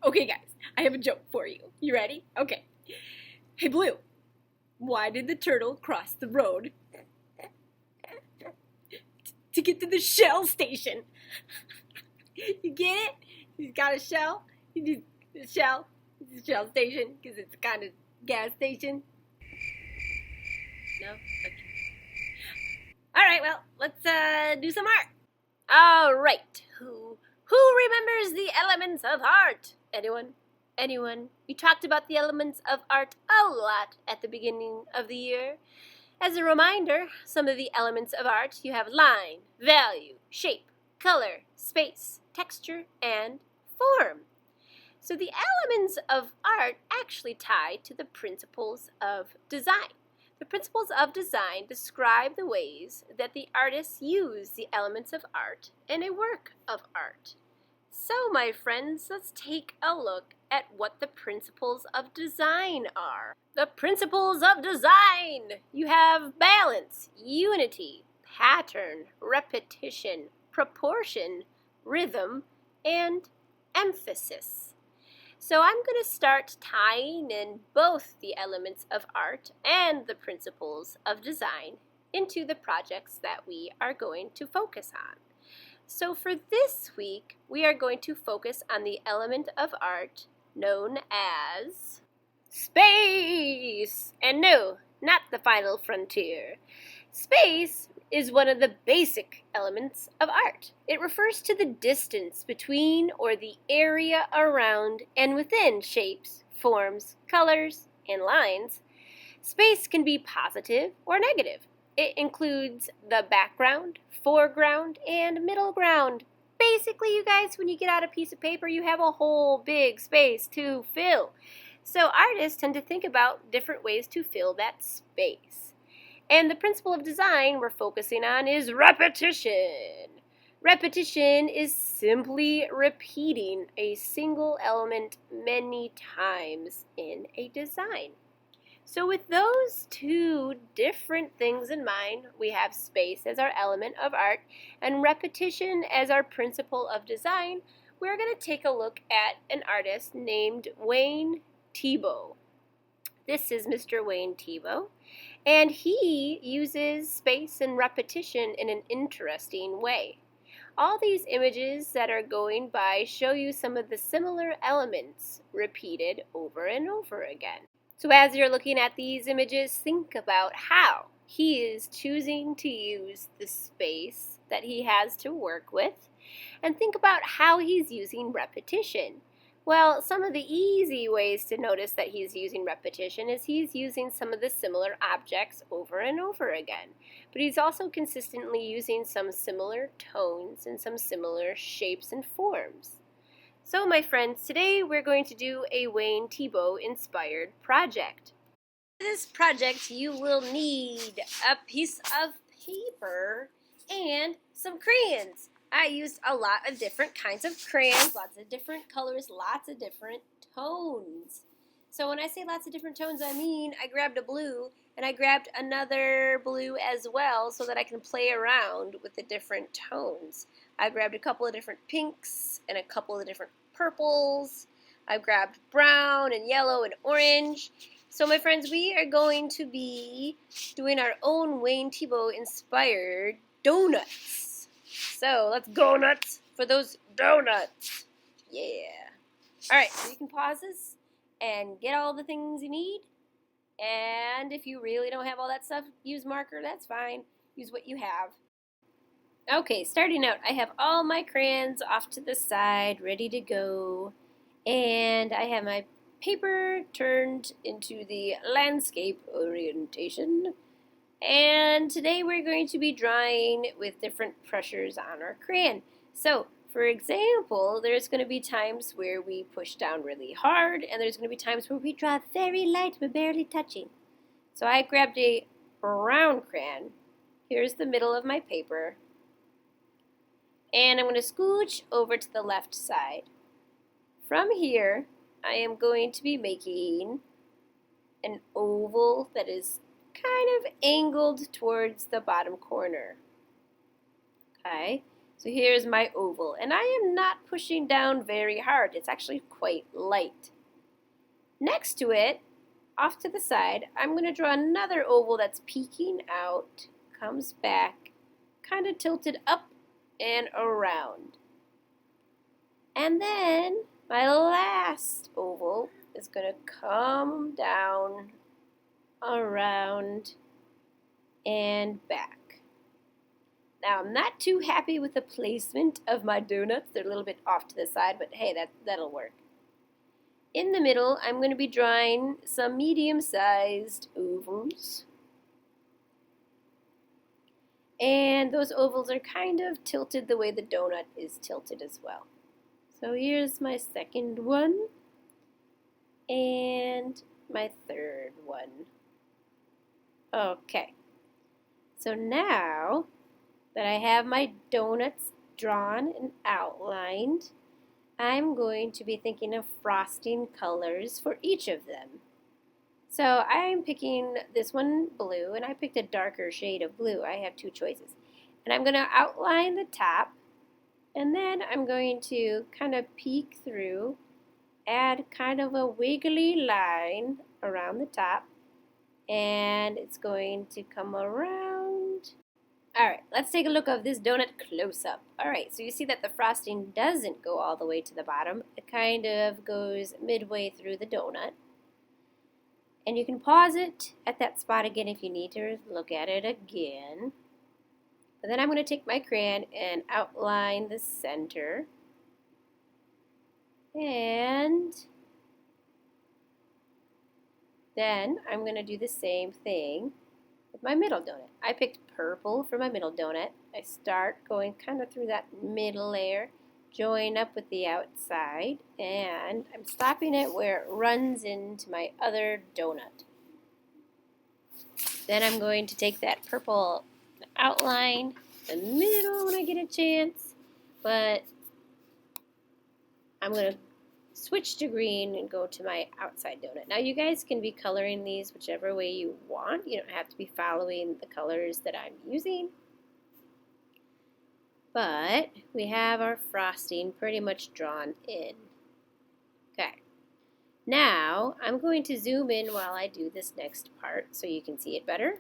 Okay, guys, I have a joke for you. You ready? Okay. Hey, Blue, why did the turtle cross the road? To get to the Shell station. You get it? He's got a shell. He needs the shell. It's a Shell station because it's a kind of gas station. No? Okay. All right, well, let's do some art. All right. Who remembers the elements of art? Anyone? Anyone? We talked about the elements of art a lot at the beginning of the year. As a reminder, some of the elements of art, you have line, value, shape, color, space, texture, and form. So the elements of art actually tie to the principles of design. The principles of design describe the ways that the artists use the elements of art in a work of art. So, my friends, let's take a look at what the principles of design are. The principles of design! You have balance, unity, pattern, repetition, proportion, rhythm, and emphasis. So I'm going to start tying in both the elements of art and the principles of design into the projects that we are going to focus on. So for this week, we are going to focus on the element of art known as space. And no, not the final frontier. Space is one of the basic elements of art. It refers to the distance between or the area around and within shapes, forms, colors, and lines. Space can be positive or negative. It includes the background, foreground, and middle ground. Basically, you guys, when you get out a piece of paper, you have a whole big space to fill. So artists tend to think about different ways to fill that space. And the principle of design we're focusing on is repetition. Repetition is simply repeating a single element many times in a design. So with those two different things in mind, we have space as our element of art and repetition as our principle of design. We're going to take a look at an artist named Wayne Thiebaud. This is Mr. Wayne Thiebaud, and he uses space and repetition in an interesting way. All these images that are going by show you some of the similar elements repeated over and over again. So as you're looking at these images, think about how he is choosing to use the space that he has to work with, and think about how he's using repetition. Well, some of the easy ways to notice that he's using repetition is he's using some of the similar objects over and over again. But he's also consistently using some similar tones and some similar shapes and forms. So, my friends, today we're going to do a Wayne Thiebaud inspired project. For this project, you will need a piece of paper and some crayons. I used a lot of different kinds of crayons, lots of different colors, lots of different tones. So when I say lots of different tones, I mean I grabbed a blue and I grabbed another blue as well so that I can play around with the different tones. I grabbed a couple of different pinks and a couple of different purples. I grabbed brown and yellow and orange. So my friends, we are going to be doing our own Wayne Thiebaud inspired donuts. So let's go nuts for those donuts. Yeah. Alright, so you can pause this and get all the things you need. And if you really don't have all that stuff, use marker, that's fine. Use what you have. Okay, starting out, I have all my crayons off to the side, ready to go. And I have my paper turned into the landscape orientation. And today we're going to be drawing with different pressures on our crayon. So, for example, there's going to be times where we push down really hard, and there's going to be times where we draw very light but barely touching. So I grabbed a brown crayon. Here's the middle of my paper. And I'm going to scooch over to the left side. From here, I am going to be making an oval that is kind of angled towards the bottom corner. Okay, So here's my oval, and I am not pushing down very hard. It's actually quite light. Next to it, off to the side, I'm going to draw another oval that's peeking out, comes back, kind of tilted up and around. And then my last oval is going to come down, around, and back. Now, I'm not too happy with the placement of my donuts. They're a little bit off to the side, but hey, that'll work. In the middle, I'm going to be drawing some medium-sized ovals. And those ovals are kind of tilted the way the donut is tilted as well. So here's my second one and my third one. Okay, so now that I have my donuts drawn and outlined, I'm going to be thinking of frosting colors for each of them. So I'm picking this one blue, and I picked a darker shade of blue. I have two choices. And I'm going to outline the top, and then I'm going to kind of peek through, add kind of a wiggly line around the top, and it's going to come around. Alright, let's take a look of this donut close up. Alright, so you see that the frosting doesn't go all the way to the bottom. It kind of goes midway through the donut. And you can pause it at that spot again if you need to look at it again. But then I'm going to take my crayon and outline the center. And then I'm going to do the same thing with my middle donut. I picked purple for my middle donut. I start going kind of through that middle layer, join up with the outside, and I'm stopping it where it runs into my other donut. Then I'm going to take that purple outline the middle when I get a chance, but I'm going to switch to green and go to my outside donut. Now you guys can be coloring these whichever way you want. You don't have to be following the colors that I'm using. But we have our frosting pretty much drawn in. Okay. Now I'm going to zoom in while I do this next part so you can see it better.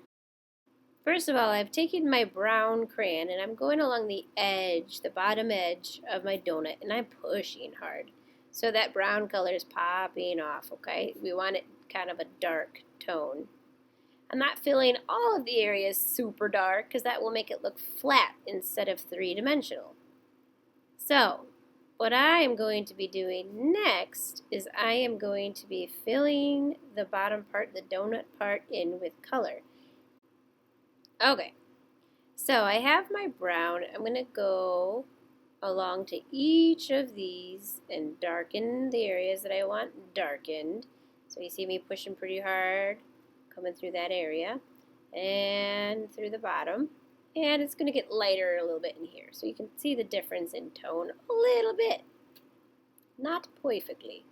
First of all, I've taken my brown crayon and I'm going along the edge, the bottom edge of my donut, and I'm pushing hard. So that brown color is popping off, okay? We want it kind of a dark tone. I'm not filling all of the areas super dark because that will make it look flat instead of three-dimensional. So, what I am going to be doing next is I am going to be filling the bottom part, the donut part, in with color. Okay, so I have my brown. I'm going to go along to each of these and darken the areas that I want darkened. So you see me pushing pretty hard, coming through that area and through the bottom. And it's going to get lighter a little bit in here. So you can see the difference in tone a little bit. Not perfectly.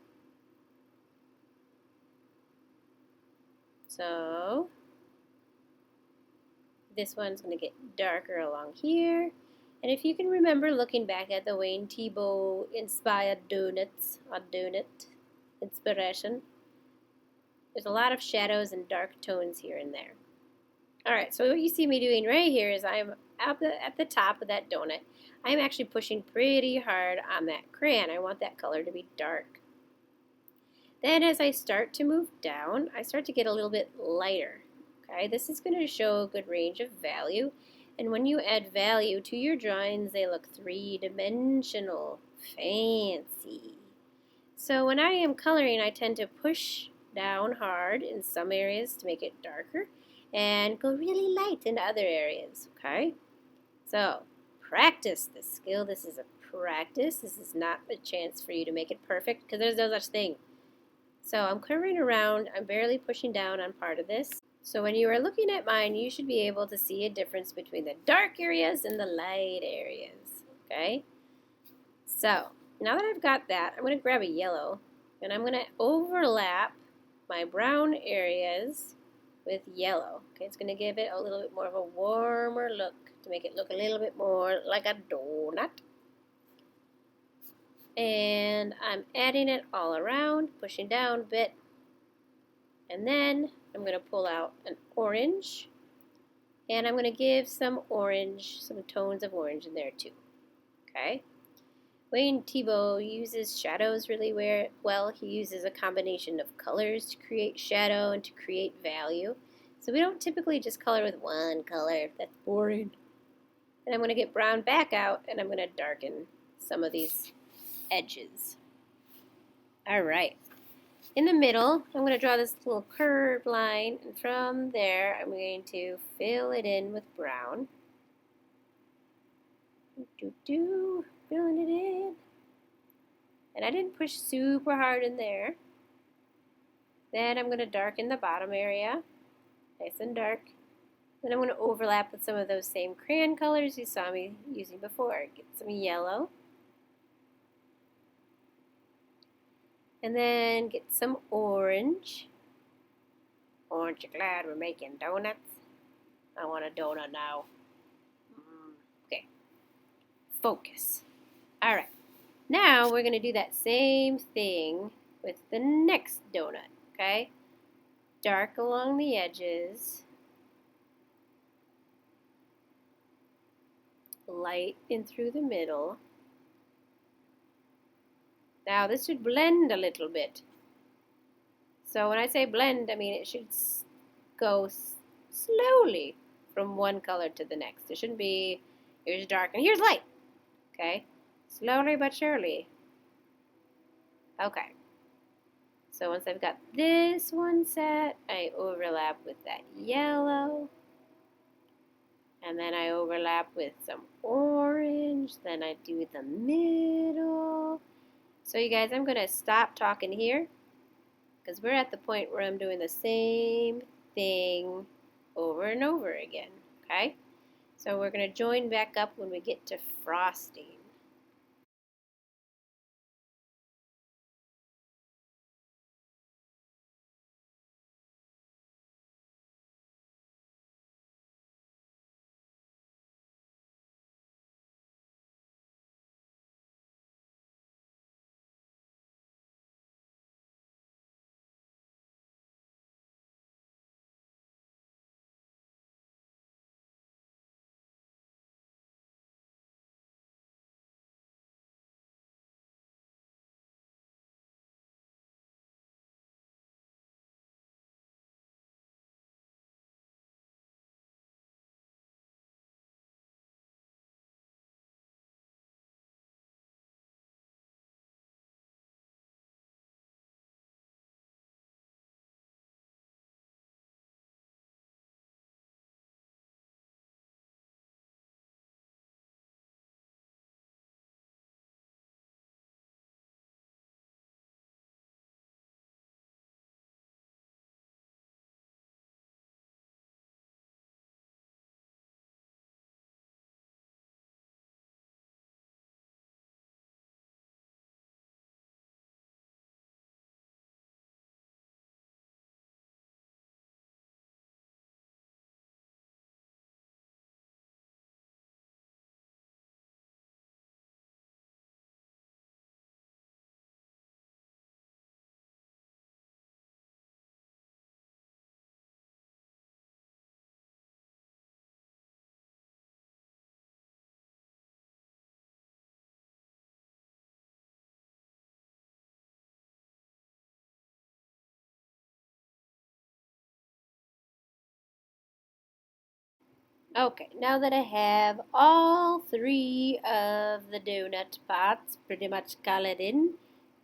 So this one's going to get darker along here. And if you can remember looking back at the Wayne Thiebaud inspired donuts, or donut inspiration, there's a lot of shadows and dark tones here and there. Alright, so what you see me doing right here is I'm at the top of that donut. I'm actually pushing pretty hard on that crayon. I want that color to be dark. Then as I start to move down, I start to get a little bit lighter. Okay, this is going to show a good range of value. And when you add value to your drawings, they look three-dimensional, fancy. So when I am coloring, I tend to push down hard in some areas to make it darker and go really light in other areas, okay? So practice this skill. This is a practice. This is not a chance for you to make it perfect because there's no such thing. So I'm curving around. I'm barely pushing down on part of this. So when you are looking at mine, you should be able to see a difference between the dark areas and the light areas, okay? So now that I've got that, I'm going to grab a yellow, and I'm going to overlap my brown areas with yellow. Okay, it's going to give it a little bit more of a warmer look to make it look a little bit more like a donut. And I'm adding it all around, pushing down a bit. And then I'm going to pull out an orange. And I'm going to give some orange, some tones of orange in there too. Okay? Wayne Thiebaud uses shadows really well. He uses a combination of colors to create shadow and to create value. So we don't typically just color with one color. That's boring. And I'm going to get brown back out, and I'm going to darken some of these edges. All right. In the middle, I'm going to draw this little curved line, and from there, I'm going to fill it in with brown. Filling it in. And I didn't push super hard in there. Then I'm going to darken the bottom area, nice and dark. Then I'm going to overlap with some of those same crayon colors you saw me using before. Get some yellow. And then get some orange. Aren't you glad we're making donuts? I want a donut now. Okay. Focus. All right. Now we're going to do that same thing with the next donut, okay? Dark along the edges. Light in through the middle. Now this should blend a little bit. So when I say blend, I mean it should go slowly from one color to the next. It shouldn't be, here's dark and here's light. Okay? Slowly but surely. Okay. So once I've got this one set, I overlap with that yellow. And then I overlap with some orange. Then I do the middle. So you guys, I'm going to stop talking here because we're at the point where I'm doing the same thing over and over again, okay? So we're going to join back up when we get to frosting. Okay, now that I have all three of the donut parts pretty much colored in,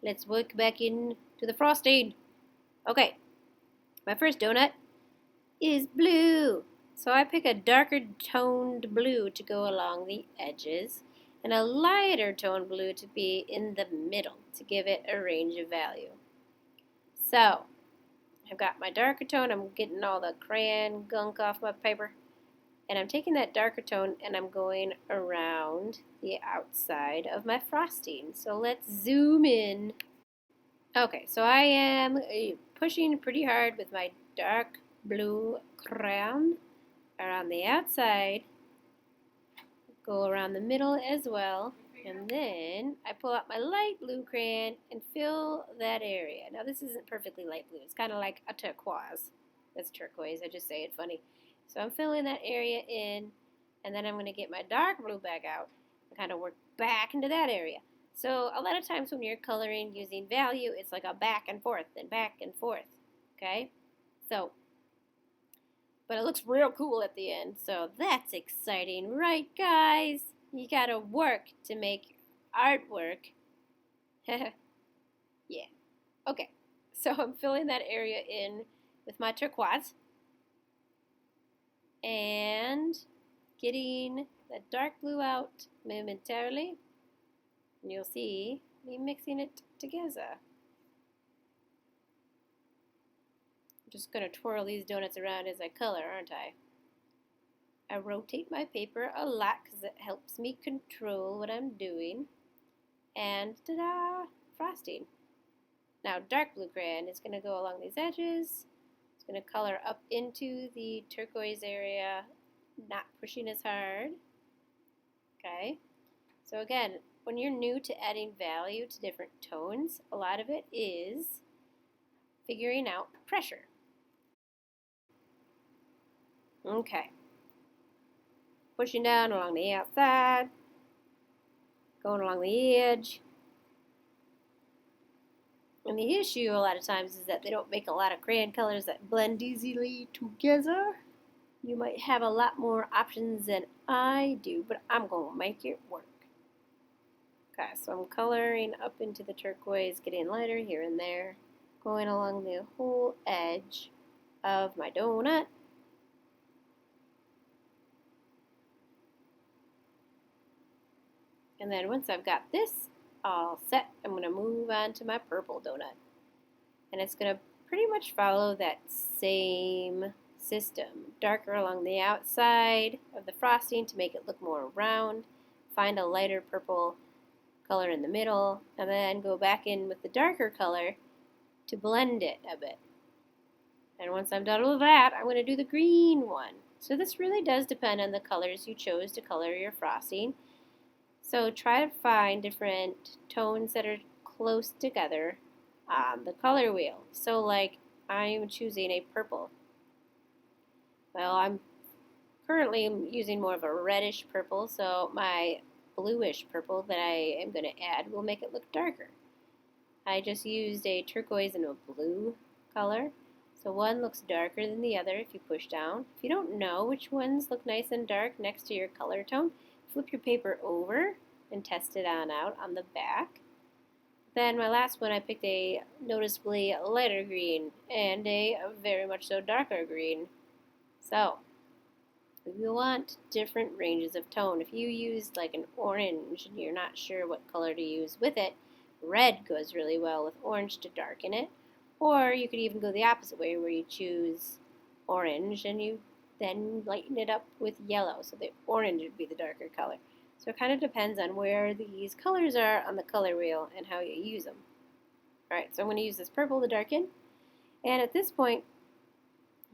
let's work back in to the frosting. Okay, my first donut is blue. So I pick a darker toned blue to go along the edges and a lighter toned blue to be in the middle to give it a range of value. So I've got my darker tone. I'm getting all the crayon gunk off my paper. And I'm taking that darker tone and I'm going around the outside of my frosting. So let's zoom in. Okay, so I am pushing pretty hard with my dark blue crayon around the outside, go around the middle as well, and then I pull out my light blue crayon and fill that area. Now this isn't perfectly light blue, it's kind of like a turquoise. That's turquoise, I just say it funny. So I'm filling that area in, and then I'm going to get my dark blue back out and kind of work back into that area. So a lot of times when you're coloring using value, it's like a back and forth and back and forth, okay? So, but it looks real cool at the end, so that's exciting, right guys? You gotta work to make artwork. Yeah, okay. So I'm filling that area in with my turquoise and getting the dark blue out momentarily. And you'll see me mixing it together. I'm just going to twirl these donuts around as I color, aren't I? I rotate my paper a lot because it helps me control what I'm doing. And ta-da! Frosting. Now dark blue crayon is going to go along these edges. It's going to color up into the turquoise area, not pushing as hard. Okay? So again, when you're new to adding value to different tones, a lot of it is figuring out pressure. Okay. Pushing down along the outside, going along the edge. And the issue a lot of times is that they don't make a lot of crayon colors that blend easily together. You might have a lot more options than I do, but I'm going to make it work. Okay, so I'm coloring up into the turquoise, getting lighter here and there, going along the whole edge of my donut. And then once I've got this all set, I'm going to move on to my purple donut. And it's going to pretty much follow that same system. Darker along the outside of the frosting to make it look more round. Find a lighter purple color in the middle, and then go back in with the darker color to blend it a bit. And once I'm done with that, I'm going to do the green one. So this really does depend on the colors you chose to color your frosting. So try to find different tones that are close together on the color wheel. So like I'm choosing a purple. Well, I'm currently using more of a reddish purple, so my bluish purple that I am going to add will make it look darker. I just used a turquoise and a blue color. So one looks darker than the other if you push down. If you don't know which ones look nice and dark next to your color tone, flip your paper over and test it on out on the back. Then my last one, I picked a noticeably lighter green and a very much so darker green. So we want different ranges of tone. If you use like an orange and you're not sure what color to use with it, red goes really well with orange to darken it. Or you could even go the opposite way where you choose orange and you then lighten it up with yellow. So the orange would be the darker color. So it kind of depends on where these colors are on the color wheel and how you use them. Alright, so I'm going to use this purple to darken. And at this point,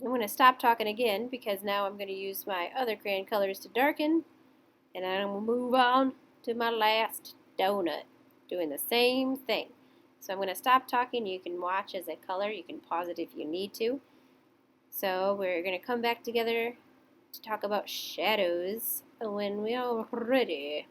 I'm going to stop talking again because now I'm going to use my other crayon colors to darken. And then I'm going to move on to my last donut, doing the same thing. So I'm going to stop talking. You can watch as I color. You can pause it if you need to. So we're going to come back together to talk about shadows when we are ready.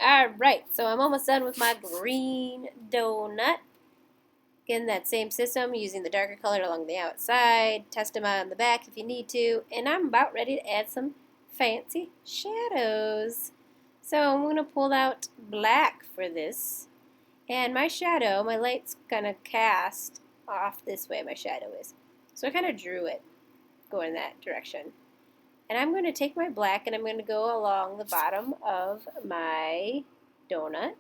Alright, so I'm almost done with my green donut. Again, that same system, using the darker color along the outside, test them out on the back if you need to, and I'm about ready to add some fancy shadows. So I'm going to pull out black for this, and my shadow, my light's kind of cast off this way, my shadow is. So I kind of drew it going that direction. And I'm going to take my black and I'm going to go along the bottom of my donut.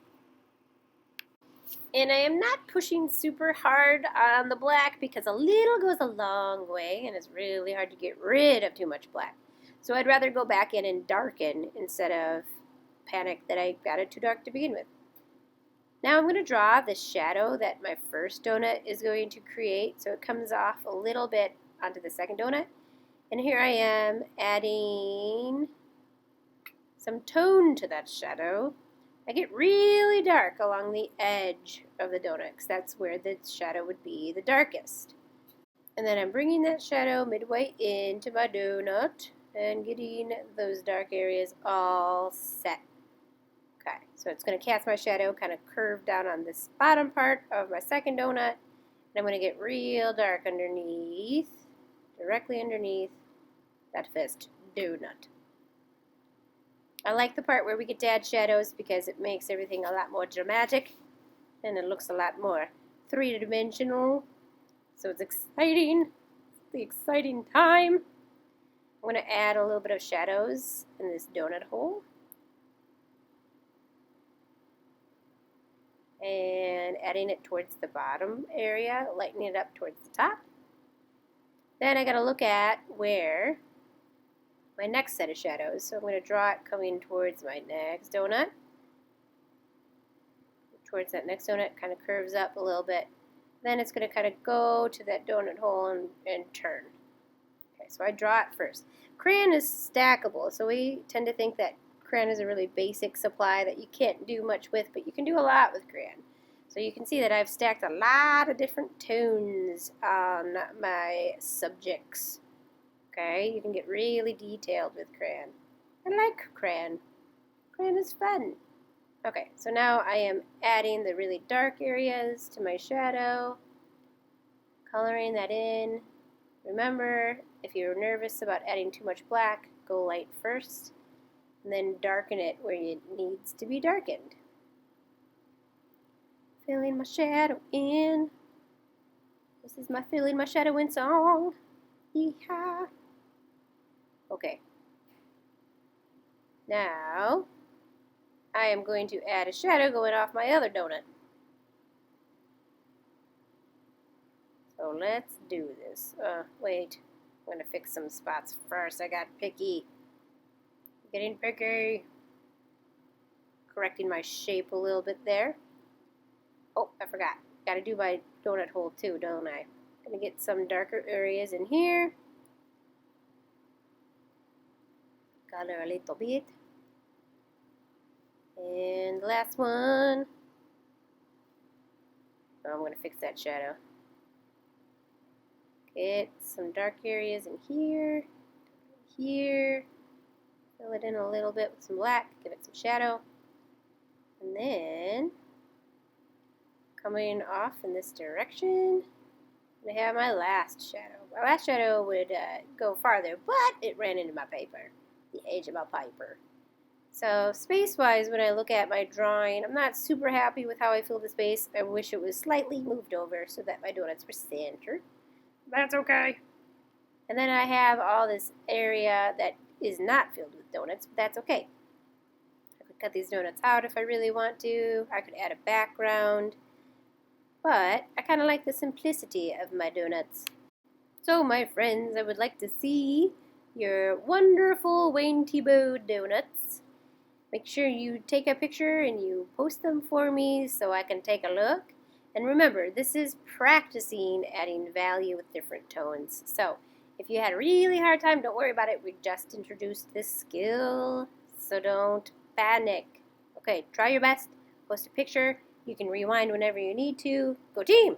And I am not pushing super hard on the black because a little goes a long way and it's really hard to get rid of too much black. So I'd rather go back in and darken instead of panic that I got it too dark to begin with. Now I'm going to draw the shadow that my first donut is going to create, so it comes off a little bit onto the second donut. And here I am adding some tone to that shadow. I get really dark along the edge of the donut because that's where the shadow would be the darkest. And then I'm bringing that shadow midway into my donut and getting those dark areas all set. Okay, so it's going to cast my shadow kind of curved down on this bottom part of my second donut. And I'm going to get real dark underneath, directly underneath that first donut. I like the part where we get to add shadows because it makes everything a lot more dramatic and it looks a lot more three-dimensional. So it's exciting. It's the exciting time. I'm going to add a little bit of shadows in this donut hole. And adding it towards the bottom area, lightening it up towards the top. Then I got to look at where my next set of shadows. So I'm going to draw it coming towards my next donut. Towards that next donut, kind of curves up a little bit. Then it's going to kind of go to that donut hole and turn. Okay, so I draw it first. Crayon is stackable, so we tend to think that crayon is a really basic supply that you can't do much with, but you can do a lot with crayon. So you can see that I've stacked a lot of different tones on my subjects. Okay, you can get really detailed with crayon. I like crayon. Crayon is fun. Okay, so now I am adding the really dark areas to my shadow, coloring that in. Remember, if you're nervous about adding too much black, go light first, and then darken it where it needs to be darkened. Filling my shadow in. This is my filling my shadow in song. Yeehaw. Okay. Now, I am going to add a shadow going off my other donut. So let's do this. Wait. I'm going to fix some spots first. I got picky. Getting picky. Correcting my shape a little bit there. Oh, I forgot. Got to do my donut hole too, don't I? Going to get some darker areas in here. Color a little bit. And the last one. Oh, I'm going to fix that shadow. Get some dark areas in here. Here. Fill it in a little bit with some black. Give it some shadow. And then, coming off in this direction, I have my last shadow. My last shadow would go farther, but it ran into my paper. The edge of my paper. So space-wise, when I look at my drawing, I'm not super happy with how I fill the space. I wish it was slightly moved over so that my donuts were centered. That's okay. And then I have all this area that is not filled with donuts, but that's okay. I could cut these donuts out if I really want to. I could add a background. But I kind of like the simplicity of my donuts. So my friends, I would like to see your wonderful Wayne Thiebaud donuts. Make sure you take a picture and you post them for me so I can take a look. And remember, this is practicing adding value with different tones. So if you had a really hard time, don't worry about it. We just introduced this skill, so don't panic. Okay, try your best. Post a picture. You can rewind whenever you need to. Go team!